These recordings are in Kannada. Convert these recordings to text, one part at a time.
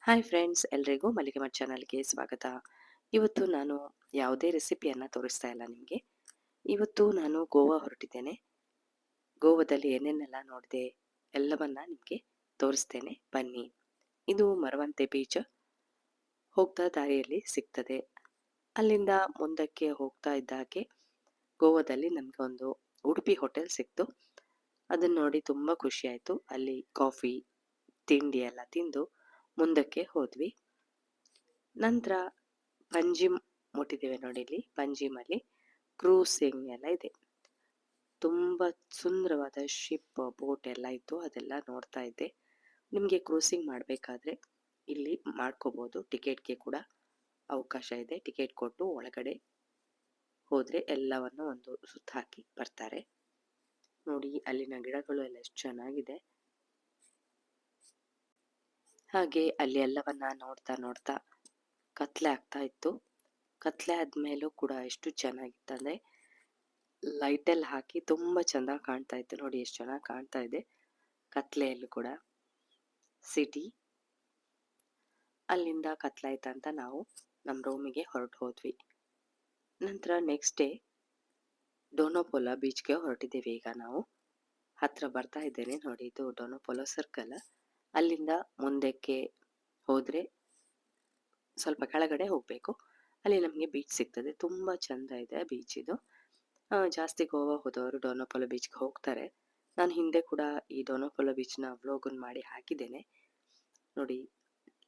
ಹಾಯ್ ಫ್ರೆಂಡ್ಸ್, ಎಲ್ರಿಗೂ ಮಲ್ಲಿಗೆ ಮಠ್ ಚಾನಲ್ಗೆ ಸ್ವಾಗತ. ಇವತ್ತು ನಾನು ಯಾವುದೇ ರೆಸಿಪಿಯನ್ನು ತೋರಿಸ್ತಾ ಇಲ್ಲ ನಿಮಗೆ. ಇವತ್ತು ನಾನು ಗೋವಾ ಹೊರಟಿದ್ದೇನೆ. ಗೋವಾದಲ್ಲಿ ಏನೇನೆಲ್ಲ ನೋಡಿದೆ ಎಲ್ಲವನ್ನ ನಿಮಗೆ ತೋರಿಸ್ತೇನೆ, ಬನ್ನಿ. ಇದು ಮರವಂತೆ ಬೀಚ್. ಹೋಗ್ತಾ ದಾರಿಯಲ್ಲಿ ಸಿಗ್ತದೆ. ಅಲ್ಲಿಂದ ಮುಂದಕ್ಕೆ ಹೋಗ್ತಾ ಇದ್ದ ಹಾಗೆ ಗೋವಾದಲ್ಲಿ ನಮಗೆ ಒಂದು ಉಡುಪಿ ಹೋಟೆಲ್ ಸಿಕ್ತು. ಅದನ್ನ ನೋಡಿ ತುಂಬ ಖುಷಿ ಆಯಿತು. ಅಲ್ಲಿ ಕಾಫಿ ತಿಂಡಿ ಎಲ್ಲ ತಿಂದು ಮುಂದಕ್ಕೆ ಹೋದ್ವಿ. ನಂತರ ಪಂಜಿಮ್ ಮುಟ್ಟಿದ್ದೇವೆ ನೋಡಿ. ಇಲ್ಲಿ ಪಂಜಿಮಲ್ಲಿ ಕ್ರೂಸಿಂಗ್ ಎಲ್ಲ ಇದೆ. ತುಂಬ ಸುಂದರವಾದ ಶಿಪ್ ಬೋಟ್ ಎಲ್ಲ ಇತ್ತು, ಅದೆಲ್ಲ ನೋಡ್ತಾ ಇದ್ದೆ. ನಿಮಗೆ ಕ್ರೂಸಿಂಗ್ ಮಾಡಬೇಕಾದ್ರೆ ಇಲ್ಲಿ ಮಾಡ್ಕೋಬೋದು. ಟಿಕೆಟ್ಗೆ ಕೂಡ ಅವಕಾಶ ಇದೆ. ಟಿಕೆಟ್ ಕೊಟ್ಟು ಒಳಗಡೆ ಹೋದರೆ ಎಲ್ಲವನ್ನು ಒಂದು ಸುತ್ತ ಹಾಕಿ ಬರ್ತಾರೆ. ನೋಡಿ ಅಲ್ಲಿನ ಗಿಡಗಳು ಎಲ್ಲ ಎಷ್ಟು ಚೆನ್ನಾಗಿದೆ. ಹಾಗೆ ಅಲ್ಲಿ ಎಲ್ಲವನ್ನ ನೋಡ್ತಾ ನೋಡ್ತಾ ಕತ್ಲೆ ಆಗ್ತಾ ಇತ್ತು. ಕತ್ಲೆ ಆದ್ಮೇಲೂ ಕೂಡ ಎಷ್ಟು ಚೆನ್ನಾಗಿತ್ತಂದ್ರೆ ಲೈಟ್ ಎಲ್ಲ ಹಾಕಿ ತುಂಬಾ ಚೆಂದ ಕಾಣ್ತಾ ಇತ್ತು. ನೋಡಿ ಎಷ್ಟು ಚೆನ್ನಾಗಿ ಕಾಣ್ತಾ ಇದೆ ಕತ್ಲೆಯಲ್ಲೂ ಕೂಡ ಸಿಟಿ. ಅಲ್ಲಿಂದ ಕತ್ಲಾಯ್ತಂತ ನಾವು ನಮ್ಮ ರೂಮಿಗೆ ಹೊರಟು ಹೋದ್ವಿ. ನಂತರ ನೆಕ್ಸ್ಟ್ ಡೇ ಡೋನೋಪೋಲಾ ಬೀಚ್ಗೆ ಹೊರಟಿದ್ದೀವಿ. ಈಗ ನಾವು ಹತ್ರ ಬರ್ತಾ ಇದ್ದೇನೆ ನೋಡಿ. ಇದು ಡೋನೋಪೋಲೋ ಸರ್ಕಲ್. ಅಲ್ಲಿಂದ ಮುಂದಕ್ಕೆ ಹೋದ್ರೆ ಸ್ವಲ್ಪ ಕೆಳಗಡೆ ಹೋಗ್ಬೇಕು. ಅಲ್ಲಿ ನಮಗೆ ಬೀಚ್ ಸಿಗ್ತದೆ. ತುಂಬಾ ಚಂದ ಇದೆ ಬೀಚ್ ಇದು. ಜಾಸ್ತಿ ಗೋವಾ ಹೋದವರು ಡೋನೋಪೋಲೋ ಬೀಚ್ಗೆ ಹೋಗ್ತಾರೆ. ನಾನು ಹಿಂದೆ ಕೂಡ ಈ ಡೋನೋಪೋಲೋ ಬೀಚ್ನ ವ್ಲಾಗನ್ನು ಮಾಡಿ ಹಾಕಿದ್ದೇನೆ ನೋಡಿ.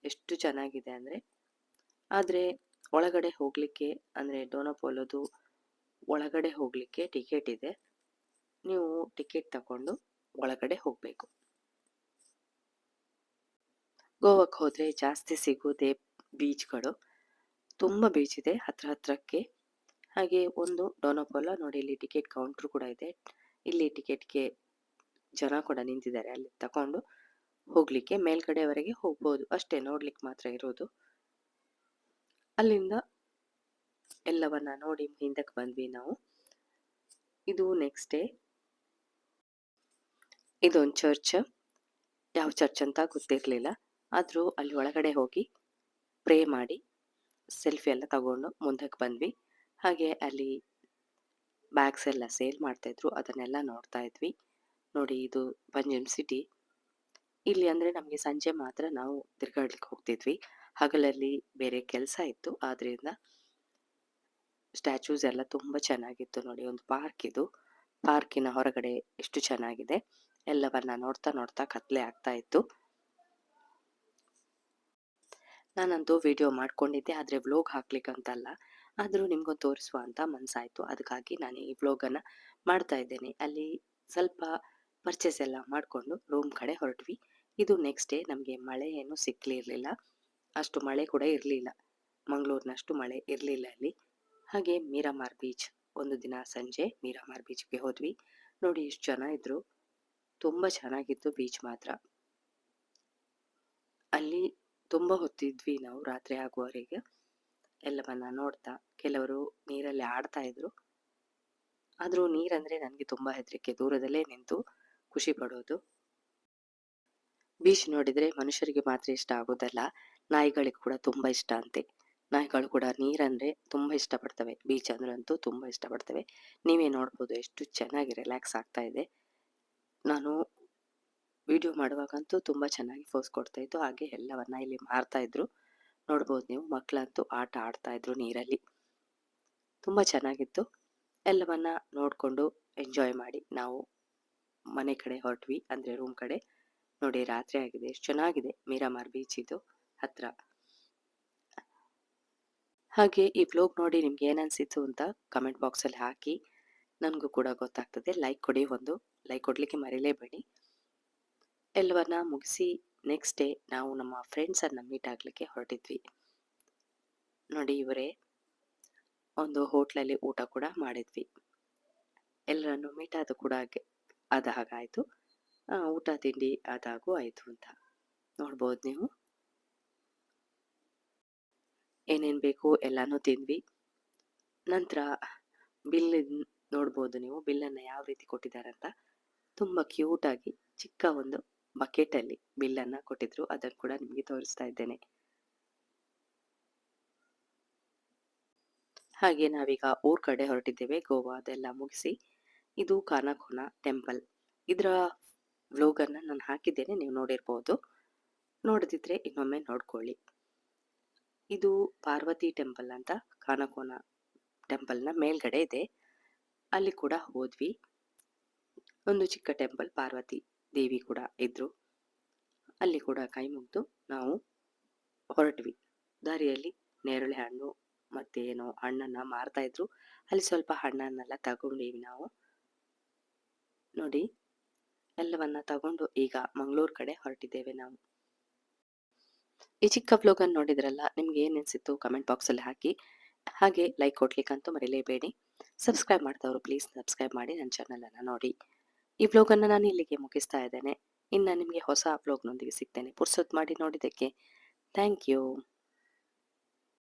ಎಷ್ಟು ಚೆನ್ನಾಗಿದೆ ಅಂದರೆ. ಆದರೆ ಒಳಗಡೆ ಹೋಗಲಿಕ್ಕೆ ಅಂದರೆ ಡೋನೋಪೋಲೋದು ಒಳಗಡೆ ಹೋಗಲಿಕ್ಕೆ ಟಿಕೆಟ್ ಇದೆ. ನೀವು ಟಿಕೆಟ್ ತಗೊಂಡು ಒಳಗಡೆ ಹೋಗಬೇಕು. ಗೋವಾಕ್ಕೆ ಹೋದರೆ ಜಾಸ್ತಿ ಸಿಗೋದೇ ಬೀಚ್ಗಳು. ತುಂಬ ಬೀಚ್ ಇದೆ ಹತ್ರ ಹತ್ರಕ್ಕೆ. ಹಾಗೆ ಒಂದು ಡೋನೋಪೋಲೋ ನೋಡಿ, ಇಲ್ಲಿ ಟಿಕೆಟ್ ಕೌಂಟ್ರು ಕೂಡ ಇದೆ. ಇಲ್ಲಿ ಟಿಕೆಟ್ಗೆ ಜನ ಕೂಡ ನಿಂತಿದ್ದಾರೆ. ಅಲ್ಲಿ ತಗೊಂಡು ಹೋಗ್ಲಿಕ್ಕೆ ಮೇಲ್ಗಡೆವರೆಗೆ ಹೋಗ್ಬೋದು ಅಷ್ಟೇ, ನೋಡ್ಲಿಕ್ಕೆ ಮಾತ್ರ ಇರೋದು. ಅಲ್ಲಿಂದ ಎಲ್ಲವನ್ನ ನೋಡಿ ಹಿಂದಕ್ಕೆ ಬಂದ್ವಿ ನಾವು. ಇದು ನೆಕ್ಸ್ಟ್ ಡೇ. ಇದೊಂದು ಚರ್ಚ್. ಯಾವ ಚರ್ಚ್ ಅಂತ ಗೊತ್ತಿರಲಿಲ್ಲ. ಆದರೂ ಅಲ್ಲಿ ಒಳಗಡೆ ಹೋಗಿ ಪ್ರೇ ಮಾಡಿ ಸೆಲ್ಫಿ ಎಲ್ಲ ತಗೊಂಡು ಮುಂದಕ್ಕೆ ಬಂದ್ವಿ. ಹಾಗೆ ಅಲ್ಲಿ ಬ್ಯಾಗ್ಸ್ ಎಲ್ಲ ಸೇಲ್ ಮಾಡ್ತಾ ಇದ್ರು, ಅದನ್ನೆಲ್ಲ ನೋಡ್ತಾ ಇದ್ವಿ ನೋಡಿ. ಇದು ಪಂಜಿಮ್ ಸಿಟಿ. ಇಲ್ಲಿ ಅಂದರೆ ನಮಗೆ ಸಂಜೆ ಮಾತ್ರ ನಾವು ತಿರ್ಗಾಡ್ಲಿಕ್ಕೆ ಹೋಗ್ತಿದ್ವಿ. ಹಗಲಲ್ಲಿ ಬೇರೆ ಕೆಲಸ ಇತ್ತು. ಆದ್ರಿಂದ ಸ್ಟ್ಯಾಚೂಸ್ ಎಲ್ಲ ತುಂಬ ಚೆನ್ನಾಗಿತ್ತು ನೋಡಿ. ಒಂದು ಪಾರ್ಕ್ ಇದು. ಪಾರ್ಕಿನ ಹೊರಗಡೆ ಎಷ್ಟು ಚೆನ್ನಾಗಿದೆ. ಎಲ್ಲವನ್ನ ನೋಡ್ತಾ ನೋಡ್ತಾ ಕತ್ಲೆ ಆಗ್ತಾ ಇತ್ತು. ನಾನಂತೂ ವಿಡಿಯೋ ಮಾಡ್ಕೊಂಡಿದ್ದೆ, ಆದರೆ ವ್ಲೋಗ್ ಹಾಕ್ಲಿಕ್ಕಂತಲ್ಲ, ಆದರೂ ನಿಮ್ಗೊಂದು ತೋರಿಸುವ ಅಂತ ಮನಸ್ಸಾಯಿತು. ಅದಕ್ಕಾಗಿ ನಾನು ಈ ವ್ಲೋಗನ್ನು ಮಾಡ್ತಾ ಇದ್ದೇನೆ. ಅಲ್ಲಿ ಸ್ವಲ್ಪ ಪರ್ಚೇಸ್ ಎಲ್ಲ ಮಾಡಿಕೊಂಡು ರೂಮ್ ಕಡೆ ಹೊರಟ್ವಿ. ಇದು ನೆಕ್ಸ್ಟ್ ಡೇ. ನಮಗೆ ಮಳೆ ಏನು ಸಿಕ್ಕಲಿರಲಿಲ್ಲ, ಅಷ್ಟು ಮಳೆ ಕೂಡ ಇರಲಿಲ್ಲ. ಮಂಗಳೂರಿನಷ್ಟು ಮಳೆ ಇರಲಿಲ್ಲ ಅಲ್ಲಿ. ಹಾಗೆ ಮೀರಾಮಾರ್ ಬೀಚ್, ಒಂದು ದಿನ ಸಂಜೆ ಮೀರಾಮಾರ್ ಬೀಚ್ಗೆ ಹೋದ್ವಿ ನೋಡಿ. ಎಷ್ಟು ಜನ ಇದ್ರು, ತುಂಬ ಚೆನ್ನಾಗಿತ್ತು ಬೀಚ್ ಮಾತ್ರ. ಅಲ್ಲಿ ತುಂಬ ಹೊತ್ತಿದ್ವಿ ನಾವು, ರಾತ್ರಿ ಆಗುವವರೆಗೆ ಎಲ್ಲವನ್ನ ನೋಡ್ತಾ. ಕೆಲವರು ನೀರಲ್ಲಿ ಆಡ್ತಾ ಇದ್ರು. ಆದರೂ ನೀರಂದರೆ ನನಗೆ ತುಂಬ ಹೆದರಿಕೆ. ದೂರದಲ್ಲೇ ನಿಂತು ಖುಷಿ ಪಡೋದು. ಬೀಚ್ ನೋಡಿದರೆ ಮನುಷ್ಯರಿಗೆ ಮಾತ್ರ ಇಷ್ಟ ಆಗೋದಲ್ಲ, ನಾಯಿಗಳಿಗೆ ಕೂಡ ತುಂಬ ಇಷ್ಟ ಅಂತೆ. ನಾಯಿಗಳು ಕೂಡ ನೀರಂದರೆ ತುಂಬ ಇಷ್ಟಪಡ್ತವೆ. ಬೀಚ್ ಅಂದ್ರಂತೂ ತುಂಬ ಇಷ್ಟಪಡ್ತವೆ. ನೀವೇ ನೋಡ್ಬೋದು ಎಷ್ಟು ಚೆನ್ನಾಗಿ ರಿಲ್ಯಾಕ್ಸ್ ಆಗ್ತಾ ಇದೆ. ನಾನು ವಿಡಿಯೋ ಮಾಡುವಾಗಂತೂ ತುಂಬ ಚೆನ್ನಾಗಿ ಫೋಸ್ ಕೊಡ್ತಾ ಇತ್ತು. ಹಾಗೆ ಎಲ್ಲವನ್ನ ಇಲ್ಲಿ ಮಾರ್ತಾ ಇದ್ರು, ನೋಡ್ಬೋದು ನೀವು. ಮಕ್ಕಳಂತೂ ಆಟ ಆಡ್ತಾ ಇದ್ರು ನೀರಲ್ಲಿ. ತುಂಬ ಚೆನ್ನಾಗಿತ್ತು. ಎಲ್ಲವನ್ನ ನೋಡಿಕೊಂಡು ಎಂಜಾಯ್ ಮಾಡಿ ನಾವು ಮನೆ ಕಡೆ ಹೊರಟ್ವಿ, ಅಂದರೆ ರೂಮ್ ಕಡೆ. ನೋಡಿ ರಾತ್ರಿ ಆಗಿದೆ. ಎಷ್ಟು ಚೆನ್ನಾಗಿದೆ ಮೀರಾಮಾರ್ ಬೀಚ್ ಇದು ಹತ್ರ. ಹಾಗೆ ಈ ವ್ಲೋಗ್ ನೋಡಿ ನಿಮ್ಗೆ ಏನನ್ಸಿತ್ತು ಅಂತ ಕಮೆಂಟ್ ಬಾಕ್ಸಲ್ಲಿ ಹಾಕಿ, ನನಗೂ ಕೂಡ ಗೊತ್ತಾಗ್ತದೆ. ಲೈಕ್ ಕೊಡಿ, ಒಂದು ಲೈಕ್ ಕೊಡಲಿಕ್ಕೆ ಮರೀಲೇಬೇಡಿ. ಎಲ್ಲವನ್ನ ಮುಗಿಸಿ ನೆಕ್ಸ್ಟ್ ಡೇ ನಾವು ನಮ್ಮ ಫ್ರೆಂಡ್ಸನ್ನು ಮೀಟ್ ಆಗಲಿಕ್ಕೆ ಹೊರಟಿದ್ವಿ ನೋಡಿ. ಇವರೇ ಒಂದು ಹೋಟ್ಲಲ್ಲಿ ಊಟ ಕೂಡ ಮಾಡಿದ್ವಿ. ಎಲ್ಲರನ್ನು ಮೀಟ್ ಆದ ಕೂಡ ಆದ ಹಾಗಾಯಿತು. ಊಟ ತಿಂಡಿ ಆದಾಗೂ ಆಯಿತು ಅಂತ ನೋಡ್ಬೋದು ನೀವು. ಏನೇನು ಬೇಕು ಎಲ್ಲನೂ ತಿಂದ್ವಿ. ನಂತರ ಬಿಲ್ ನೋಡ್ಬೋದು ನೀವು. ಬಿಲ್ಲನ್ನು ಯಾವ ರೀತಿ ಕೊಟ್ಟಿದ್ದಾರೆ ಅಂತ. ತುಂಬ ಕ್ಯೂಟಾಗಿ ಚಿಕ್ಕ ಒಂದು ಬಕೆಟಲ್ಲಿ ಬಿಲ್ಲನ್ನು ಕೊಟ್ಟಿದ್ರು, ಅದನ್ನು ಕೂಡ ನಿಮಗೆ ತೋರಿಸ್ತಾ ಇದ್ದೇನೆ. ಹಾಗೆ ನಾವೀಗ ಊರ್ ಕಡೆ ಹೊರಟಿದ್ದೇವೆ. ಗೋವಾ ಅದೆಲ್ಲ ಮುಗಿಸಿ ಇದು ಕಾನಾಕೋನ ಟೆಂಪಲ್. ಇದರ ವ್ಲೋಗನ್ನು ನಾನು ಹಾಕಿದ್ದೇನೆ, ನೀವು ನೋಡಿರ್ಬೋದು. ನೋಡದಿದ್ರೆ ಇನ್ನೊಮ್ಮೆ ನೋಡ್ಕೊಳ್ಳಿ. ಇದು ಪಾರ್ವತಿ ಟೆಂಪಲ್ ಅಂತ ಕಾನಕೋನ ಟೆಂಪಲ್ನ ಮೇಲ್ಗಡೆ ಇದೆ. ಅಲ್ಲಿ ಕೂಡ ಹೋದ್ವಿ. ಒಂದು ಚಿಕ್ಕ ಟೆಂಪಲ್, ಪಾರ್ವತಿ ದೇವಿ ಕೂಡ ಇದ್ರು. ಅಲ್ಲಿ ಕೂಡ ಕೈ ಮುಗಿದು ನಾವು ಹೊರಟ್ವಿ. ದಾರಿಯಲ್ಲಿ ನೇರಳೆ ಹಣ್ಣು ಮತ್ತೆ ಏನೋ ಹಣ್ಣನ್ನ ಮಾರ್ತಾ ಇದ್ರು. ಅಲ್ಲಿ ಸ್ವಲ್ಪ ಹಣ್ಣನ್ನೆಲ್ಲ ತಗೊಂಡಿವಿ ನಾವು. ನೋಡಿ, ಎಲ್ಲವನ್ನ ತಗೊಂಡು ಈಗ ಮಂಗಳೂರು ಕಡೆ ಹೊರಟಿದ್ದೇವೆ ನಾವು. ಈ ಚಿಕ್ಕ ವ್ಲಾಗ್ ಅನ್ನು ನೋಡಿದ್ರಲ್ಲ, ನಿಮ್ಗೆ ಏನ್ ಅನ್ಸಿತ್ತು ಕಮೆಂಟ್ ಬಾಕ್ಸ್ ಅಲ್ಲಿ ಹಾಕಿ. ಹಾಗೆ ಲೈಕ್ ಕೊಡ್ಲಿಕ್ಕಂತೂ ಮರಿಲೇಬೇಡಿ. ಸಬ್ಸ್ಕ್ರೈಬ್ ಮಾಡ್ದವರು ಪ್ಲೀಸ್ ಸಬ್ಸ್ಕ್ರೈಬ್ ಮಾಡಿ ನನ್ನ ಚಾನಲ್ ಅನ್ನ ನೋಡಿ. ಈ ವ್ಲಾಗ್ ಅನ್ನ ನಾನು ಇಲ್ಲಿಗೆ ಮುಗಿಸ್ತಾ ಇದ್ದೇನೆ. ಇನ್ನು ನಿಮಗೆ ಹೊಸ ವ್ಲಾಗ್ನೊಂದಿಗೆ ಸಿಗ್ತೇನೆ. ಪುರ್ಸೊತ್ ಮಾಡಿ ನೋಡಿದ್ದಕ್ಕೆ ಥ್ಯಾಂಕ್ ಯು.